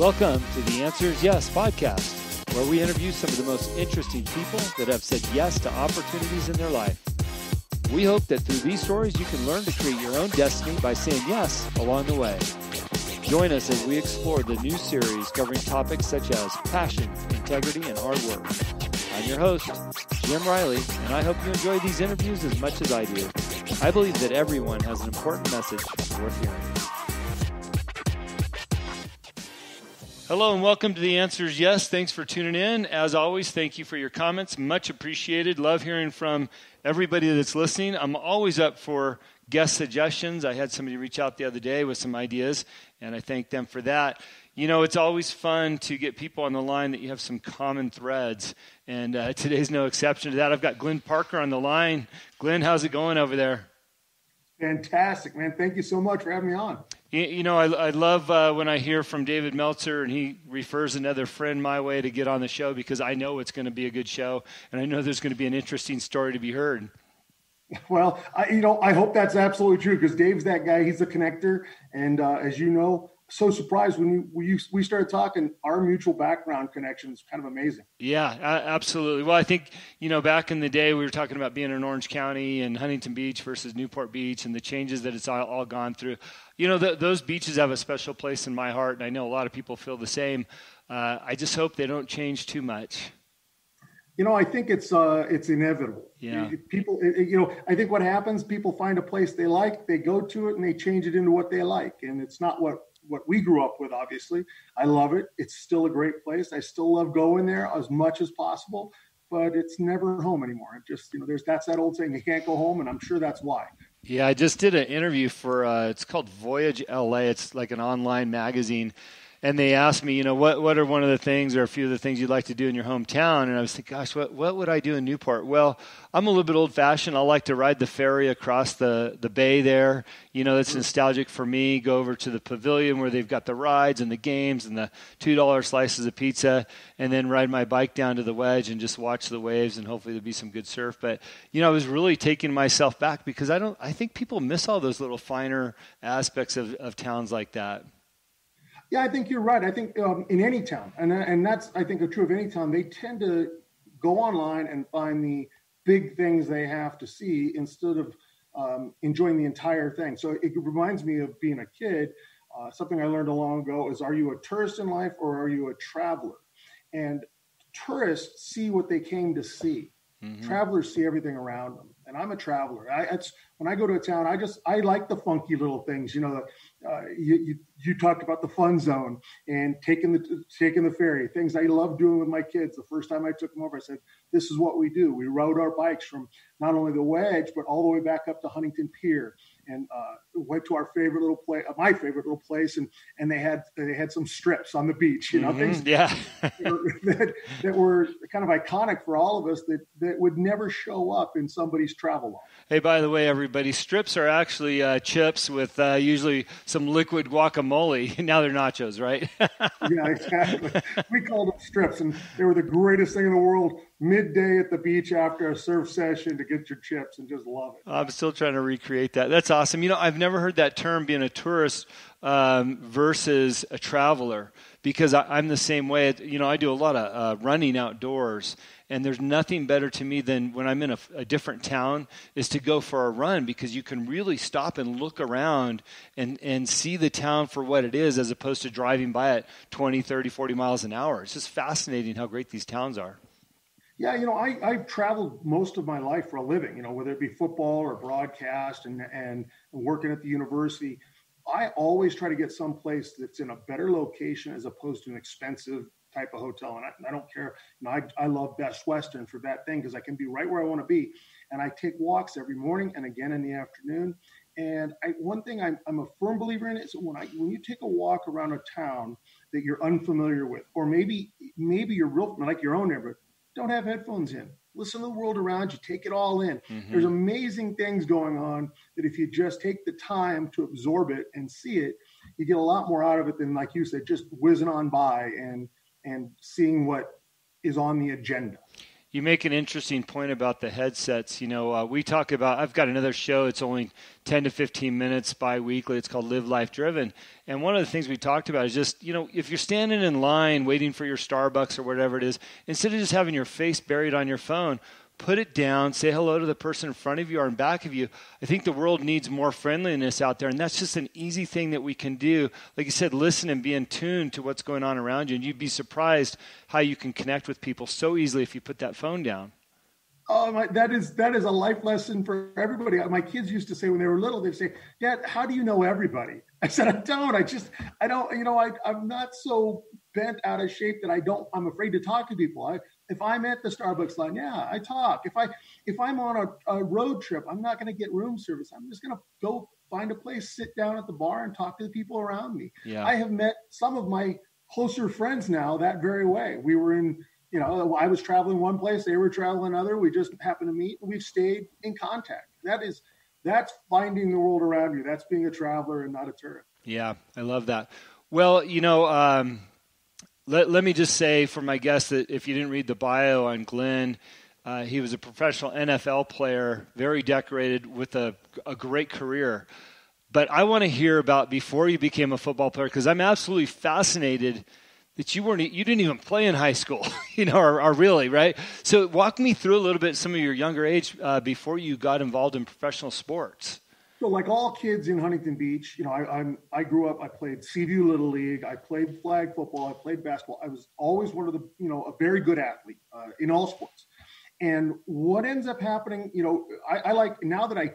Welcome to the Answer is Yes podcast, where we interview some of the most interesting people that have said yes to opportunities in their life. We hope that through these stories, you can learn to create your own destiny by saying yes along the way. Join us as we explore the new series covering topics such as passion, integrity, and hard work. I'm your host, Jim Riley, and I hope you enjoy these interviews as much as I do. I believe that everyone has an important message worth hearing. Hello and welcome to The Answer is Yes. Thanks for tuning in. As always, thank you for your comments. Much appreciated. Love hearing from everybody that's listening. I'm always up for guest suggestions. I had somebody reach out the other day with some ideas, and I thank them for that. You know, it's always fun to get people on the line that you have some common threads, and today's no exception to that. I've got Glenn Parker on the line. Glenn, how's it going over there? Fantastic, man. Thank you so much for having me on. You know, I love when I hear from David Meltzer and he refers another friend my way to get on the show because I know it's going to be a good show and I know there's going to be an interesting story to be heard. Well, I hope that's absolutely true because Dave's that guy. He's a connector. And as you know, so surprised when we started talking, our mutual background connection is kind of amazing. Yeah, absolutely. Well, I think, you know, back in the day, we were talking about being in Orange County and Huntington Beach versus Newport Beach and the changes that it's all gone through. You know, those beaches have a special place in my heart, and I know a lot of people feel the same. I just hope they don't change too much. You know, I think it's inevitable. Yeah. People, I think what happens, people find a place they like, they go to it, and they change it into what they like. And it's not what we grew up with, obviously. I love it. It's still a great place. I still love going there as much as possible, but it's never home anymore. It just, that's that old saying, you can't go home, and I'm sure that's why. Yeah, I just did an interview for, it's called Voyage LA. It's like an online magazine. And they asked me, what are one of the things or a few of the things you'd like to do in your hometown? And I was thinking, gosh, what would I do in Newport? Well, I'm a little bit old-fashioned. I like to ride the ferry across the bay there. That's nostalgic for me. Go over to the pavilion where they've got the rides and the games and the $2 slices of pizza, and then ride my bike down to the wedge and just watch the waves, and hopefully there'll be some good surf. But, I was really taking myself back because I think people miss all those little finer aspects of towns like that. Yeah, I think you're right. I think in any town, and that's, I think, true of any town, they tend to go online and find the big things they have to see instead of enjoying the entire thing. So it reminds me of being a kid. Something I learned a long ago is, are you a tourist in life or are you a traveler? And tourists see what they came to see. Mm-hmm. Travelers see everything around them. And I'm a traveler. When I go to a town, I like the funky little things. You talked about the fun zone and taking the ferry. Things I love doing with my kids. The first time I took them over, I said, "This is what we do. We rode our bikes from not only the wedge, but all the way back up to Huntington Pier, and went to our favorite little place, my favorite little place, and they had some strips on the beach. Things that were kind of iconic for all of us that would never show up in somebody's travel log. Hey, by the way, everybody, strips are actually chips with usually some liquid guacamole. Now they're nachos, right? Yeah, exactly. We called them strips, and they were the greatest thing in the world. Midday at the beach after a surf session to get your chips and just love it. I'm still trying to recreate that. That's awesome. I've never heard that term, being a tourist versus a traveler, because I'm the same way. I do a lot of running outdoors, and there's nothing better to me than when I'm in a different town is to go for a run, because you can really stop and look around and see the town for what it is, as opposed to driving by it 20, 30, 40 miles an hour. It's just fascinating how great these towns are. Yeah, I've traveled most of my life for a living, whether it be football or broadcast and working at the university. I always try to get someplace that's in a better location as opposed to an expensive type of hotel. And I don't care. I love Best Western for that thing because I can be right where I want to be. And I take walks every morning and again in the afternoon. And one thing I'm a firm believer in is when you take a walk around a town that you're unfamiliar with, or maybe you're real like your own neighborhood, don't have headphones in. Listen to the world around you. Take it all in. Mm-hmm. There's amazing things going on that if you just take the time to absorb it and see it, you get a lot more out of it than, like you said, just whizzing on by and seeing what is on the agenda. You make an interesting point about the headsets. We talk about, I've got another show. It's only 10 to 15 minutes bi-weekly. It's called Live Life Driven. And one of the things we talked about is just, if you're standing in line waiting for your Starbucks or whatever it is, instead of just having your face buried on your phone, put it down, say hello to the person in front of you or in back of you. I think the world needs more friendliness out there, and that's just an easy thing that we can do. Like you said, listen and be in tune to what's going on around you, and you'd be surprised how you can connect with people so easily if you put that phone down. Oh, that is a life lesson for everybody. My kids used to say when they were little, they'd say, "Dad, how do you know everybody?" I said, I don't. I'm not so bent out of shape that I'm afraid to talk to people. If I'm at the Starbucks line, yeah, I talk. If I'm on a road trip, I'm not going to get room service. I'm just going to go find a place, sit down at the bar and talk to the people around me. Yeah. I have met some of my closer friends now that very way. We were in, I was traveling one place, they were traveling another. We just happened to meet and we've stayed in contact. That's finding the world around you. That's being a traveler and not a tourist. Yeah, I love that. Well, let me just say for my guest that if you didn't read the bio on Glenn, he was a professional NFL player, very decorated with a great career. But I want to hear about before you became a football player, because I'm absolutely fascinated that you didn't even play in high school, or really, right? So walk me through a little bit some of your younger age before you got involved in professional sports. So like all kids in Huntington Beach, I grew up, I played Seaview Little League, I played flag football, I played basketball. I was always one of a very good athlete in all sports. And what ends up happening, I like, now that I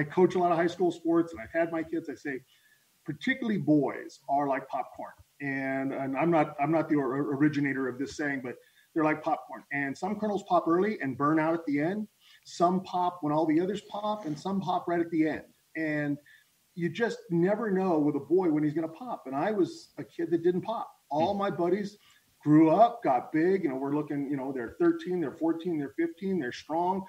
coach a lot of high school sports and I've had my kids, I say, particularly boys are like popcorn. And I'm not the originator of this saying, but they're like popcorn. And some kernels pop early and burn out at the end. Some pop when all the others pop, and some pop right at the end. And you just never know with a boy when he's going to pop. And I was a kid that didn't pop. All my buddies grew up, got big. We're looking, they're 13, they're 14, they're 15, they're strong.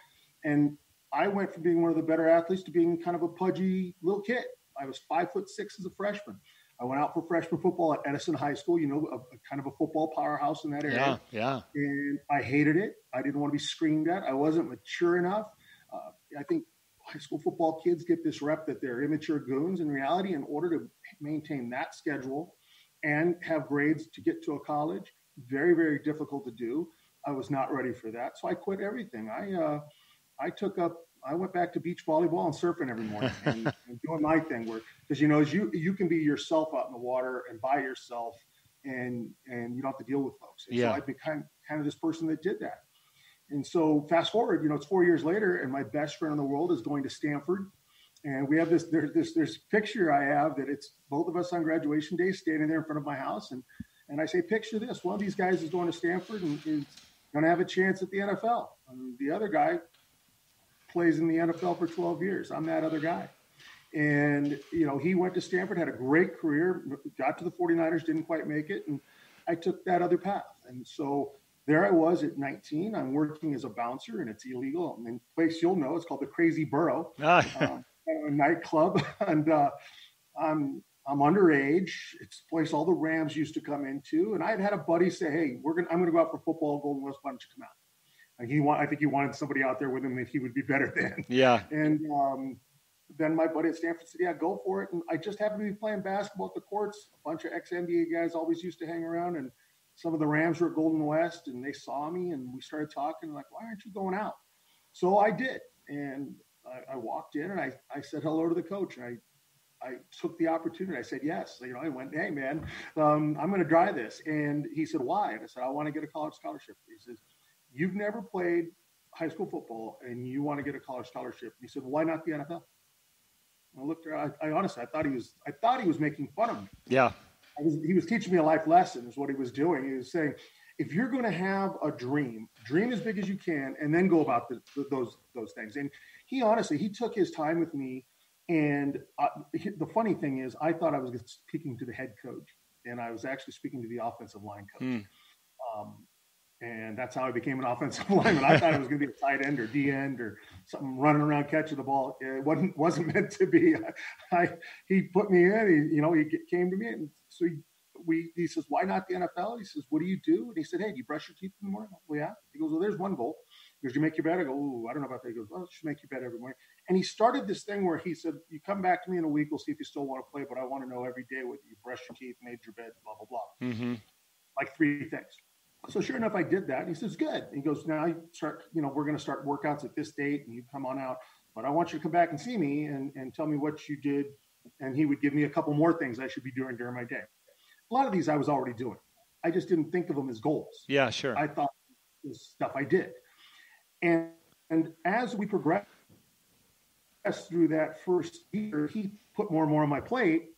And I went from being one of the better athletes to being kind of a pudgy little kid. I was 5'6" as a freshman. I went out for freshman football at Edison High School, a kind of a football powerhouse in that area. Yeah. And I hated it. I didn't want to be screamed at. I wasn't mature enough. I think high school football kids get this rep that they're immature goons. In reality, in order to maintain that schedule and have grades to get to a college, very, very difficult to do. I was not ready for that. So I quit everything. I went back to beach volleyball and surfing every morning and doing my thing because you can be yourself out in the water and by yourself and you don't have to deal with folks. And so I became kind of this person that did that. And so fast forward, it's 4 years later and my best friend in the world is going to Stanford. And we have this picture I have that it's both of us on graduation day standing there in front of my house. And I say, picture this. One of these guys is going to Stanford and is going to have a chance at the NFL. And the other guy plays in the NFL for 12 years. I'm that other guy. And, he went to Stanford, had a great career, got to the 49ers, didn't quite make it. And I took that other path. And so there I was at 19. I'm working as a bouncer, and it's illegal. In a place you'll know, it's called the Crazy Borough, a nightclub. And I'm underage. It's a place all the Rams used to come into. And I had a buddy say, hey, I'm going to go out for football, Golden West, why don't you come out? And I think he wanted somebody out there with him that he would be better than. Yeah. And then my buddy at Stanford said, yeah, go for it. And I just happened to be playing basketball at the courts. A bunch of ex-NBA guys always used to hang around. And some of the Rams were at Golden West. And they saw me. And we started talking. Like, why aren't you going out? So I did. And I walked in. And I said hello to the coach. And I took the opportunity. I said yes. I went, hey, man, I'm going to try this. And he said, why? And I said, I want to get a college scholarship. He says, you've never played high school football and you want to get a college scholarship. And he said, well, why not the NFL? And I looked around. I honestly, I thought he was making fun of me. Yeah. He was teaching me a life lesson is what he was doing. He was saying, if you're going to have a dream as big as you can, and then go about those things. And he took his time with me. And the funny thing is, I thought I was speaking to the head coach, and I was actually speaking to the offensive line coach. And that's how I became an offensive lineman. I thought it was going to be a tight end or D end or something running around catching the ball. It wasn't meant to be. He put me in. He came to me, and so he says, "Why not the NFL?" He says, "What do you do?" And he said, "Hey, do you brush your teeth in the morning?" Well, yeah. He goes, "Well, there's one goal. He goes, you make your bed? I go, ooh, I don't know about that. He goes, well, you should make your bed every morning. And he started this thing where he said, you come back to me in a week, we'll see if you still want to play, but I want to know every day whether you brushed your teeth, made your bed, blah, blah, blah. Mm-hmm. Like 3 things. So sure enough, I did that. And he says, good. And he goes, now you start, we're going to start workouts at this date and you come on out, but I want you to come back and see me and tell me what you did. And he would give me a couple more things I should be doing during my day. A lot of these I was already doing. I just didn't think of them as goals. Yeah, sure. I thought it was stuff I did. And as we progressed through that first year, he put more and more on my plate.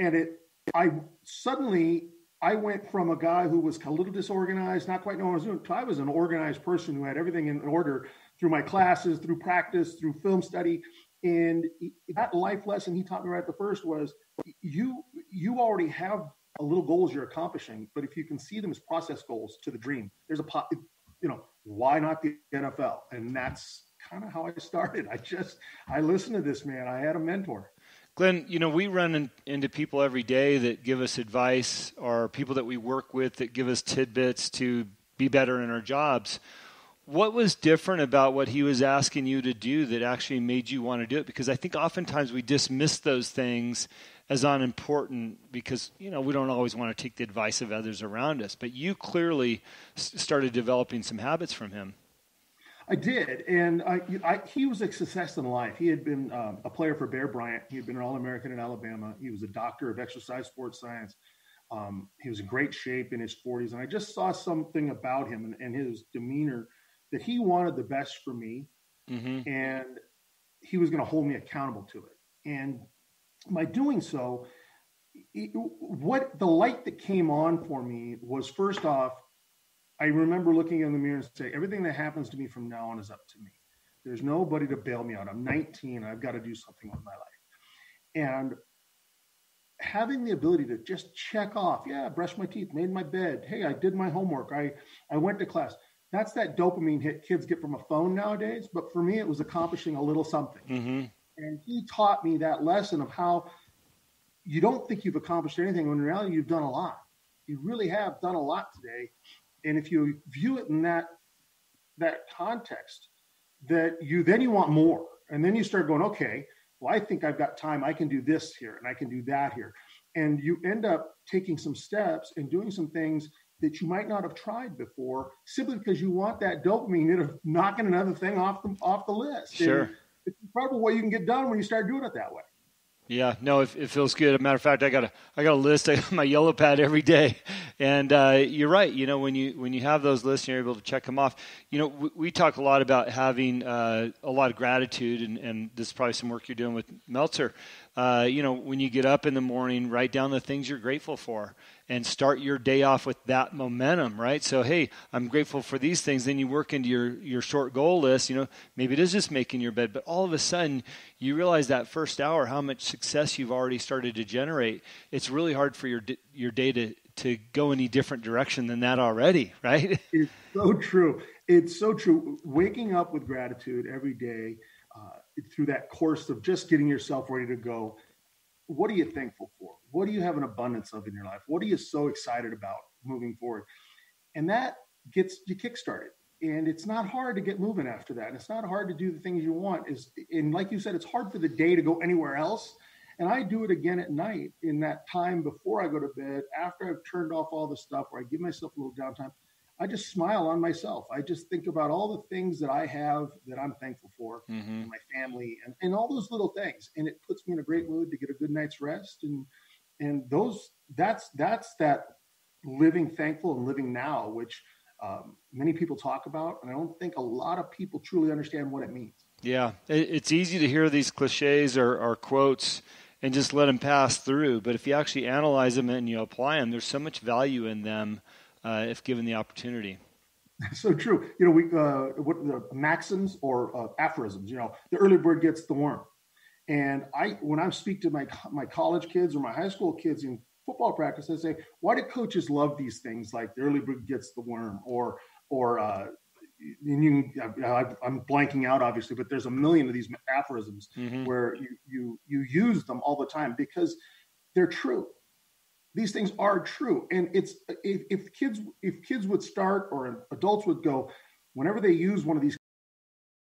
And I went from a guy who was a little disorganized, not quite knowing what I was doing, to I was an organized person who had everything in order through my classes, through practice, through film study. And that life lesson he taught me right at the first was you already have a little goals you're accomplishing, but if you can see them as process goals to the dream, there's why not the NFL? And that's kind of how I started. I listened to this man. I had a mentor. Glenn, we run into people every day that give us advice, or people that we work with that give us tidbits to be better in our jobs. What was different about what he was asking you to do that actually made you want to do it? Because I think oftentimes we dismiss those things as unimportant because, we don't always want to take the advice of others around us. But you clearly started developing some habits from him. I did, and he was a success in life. He had been a player for Bear Bryant. He had been an All-American in Alabama. He was a doctor of exercise sports science. He was in great shape in his 40s, and I just saw something about him and his demeanor that he wanted the best for me, and he was going to hold me accountable to it. And by doing so, what the light that came on for me was, first off, I remember looking in the mirror and saying, everything that happens to me from now on is up to me. There's nobody to bail me out. I'm 19. I've got to do something with my life. And having the ability to just check off, I brushed my teeth, made my bed. Hey, I did my homework. I went to class. That's that dopamine hit kids get from a phone nowadays. But for me, it was accomplishing a little something. Mm-hmm. And he taught me that lesson of how you don't think you've accomplished anything when in reality you've done a lot. You really have done a lot today. And if you view it in that context, that you want more. And then you start going, okay, well, I think I've got time. I can do this here and I can do that here. And you end up taking some steps and doing some things that you might not have tried before, simply because you want that dopamine of knocking another thing off the list. Sure. And it's incredible what you can get done when you start doing it that way. Yeah, no, it feels good. As a matter of fact, I got a list. I got my yellow pad every day, and you're right. When you have those lists, and you're able to check them off. We talk a lot about having a lot of gratitude, and this is probably some work you're doing with Meltzer. When you get up in the morning, write down the things you're grateful for, and start your day off with that momentum, right? So, hey, I'm grateful for these things. Then you work into your short goal list. Maybe it is just making your bed, but all of a sudden you realize that first hour how much success you've already started to generate. It's really hard for your day to go any different direction than that already, right? It's so true. It's so true. Waking up with gratitude every day through that course of just getting yourself ready to go. What are you thankful for? What do you have an abundance of in your life? What are you so excited about moving forward? And that gets you kickstarted. And it's not hard to get moving after that. And it's not hard to do the things you want. And like you said, it's hard for the day to go anywhere else. And I do it again at night in that time before I go to bed, after I've turned off all the stuff, where I give myself a little downtime. I just smile on myself. I just think about all the things that I have that I'm thankful for, and my family, and all those little things. And it puts me in a great mood to get a good night's rest. And that's that living thankful and living now, which many people talk about. And I don't think a lot of people truly understand what it means. Yeah, it's easy to hear these cliches or quotes and just let them pass through. But if you actually analyze them and you apply them, there's so much value in them. If given the opportunity. So true. What the maxims or aphorisms, the early bird gets the worm. And when I speak to my college kids or my high school kids in football practice, I say, why do coaches love these things like the early bird gets the worm or I'm blanking out obviously, but there's a million of these aphorisms where you use them all the time because they're true. These things are true. And it's if kids would start, or adults would go, whenever they use one of these